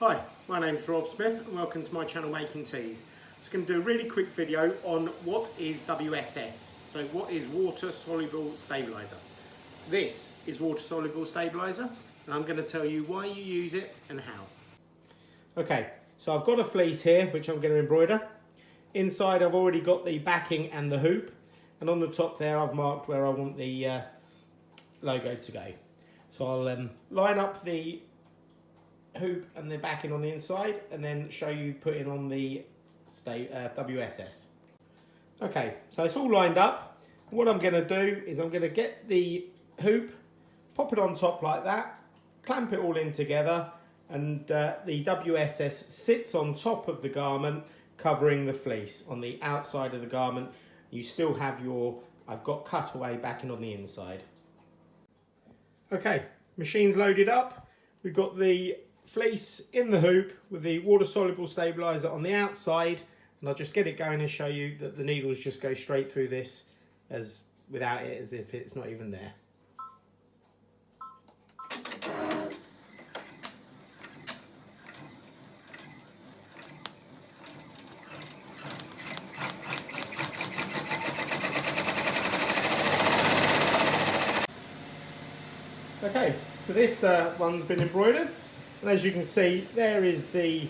Hi, my name's Rob Smith and welcome to my channel Making Teas. I'm just going to do a really quick video on what is WSS. So what is water soluble stabiliser? This is water soluble stabiliser and I'm going to tell you why you use it and how. Okay, so I've got a fleece here which I'm going to embroider. Inside I've already got the backing and the hoop, and on the top there I've marked where I want the logo to go. So I'll line up the hoop and the backing on the inside and then show you putting on the WSS. Okay, so it's all lined up. What I'm going to do is I'm going to get the hoop, pop it on top like that, clamp it all in together, and the WSS sits on top of the garment covering the fleece. On the outside of the garment you still have I've got cutaway backing on the inside. Okay, machine's loaded up. We've got the fleece in the hoop with the water soluble stabiliser on the outside, and I'll just get it going and show you that the needles just go straight through this without it, as if it's not even there. Okay, so this one's been embroidered. And as you can see, there is the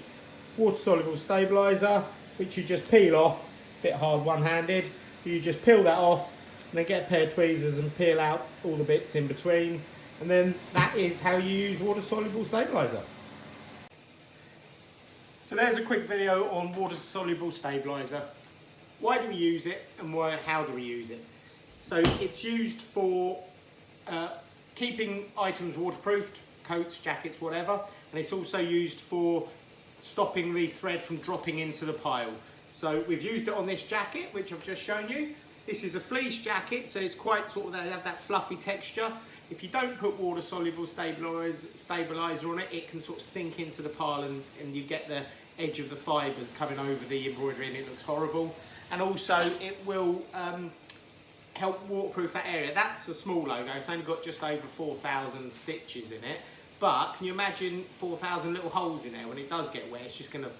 water soluble stabiliser, which you just peel off. It's a bit hard one-handed. You just peel that off and then get a pair of tweezers and peel out all the bits in between. And then that is how you use water soluble stabiliser. So there's a quick video on water soluble stabiliser. Why do we use it and how do we use it? So it's used for keeping items waterproofed, coats, jackets, whatever, and it's also used for stopping the thread from dropping into the pile. So we've used it on this jacket, which I've just shown you. This is a fleece jacket, so it's quite they have that fluffy texture. If you don't put water soluble stabiliser on it, it can sort of sink into the pile and you get the edge of the fibres coming over the embroidery and it looks horrible. And also it will help waterproof that area. That's a small logo, it's only got just over 4,000 stitches in it, but can you imagine 4,000 little holes in there? When it does get wet,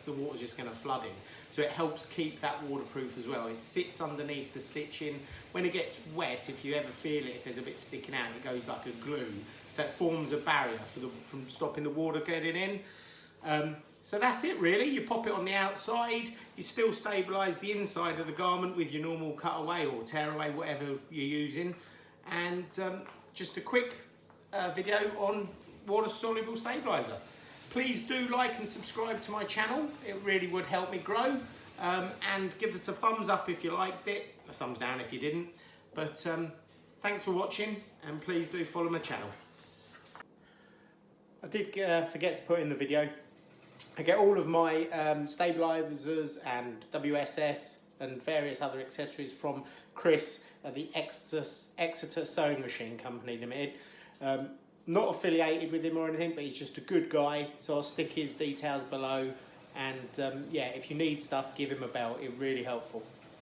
the water's just gonna flood in. So it helps keep that waterproof as well. It sits underneath the stitching. When it gets wet, if you ever feel it, if there's a bit sticking out, it goes like a glue. So it forms a barrier from stopping the water getting in. So that's it really. You pop it on the outside, you still stabilise the inside of the garment with your normal cutaway or tearaway, whatever you're using. And just a quick video on water soluble stabiliser. Please do like and subscribe to my channel. It really would help me grow. And give us a thumbs up if you liked it, a thumbs down if you didn't. But thanks for watching, and please do follow my channel. I did forget to put in the video, I get all of my stabilisers and WSS and various other accessories from Chris at the Exeter Sewing Machine Company Limited. Not affiliated with him or anything, but he's just a good guy, so I'll stick his details below. And yeah, if you need stuff, give him a bell, it's really helpful.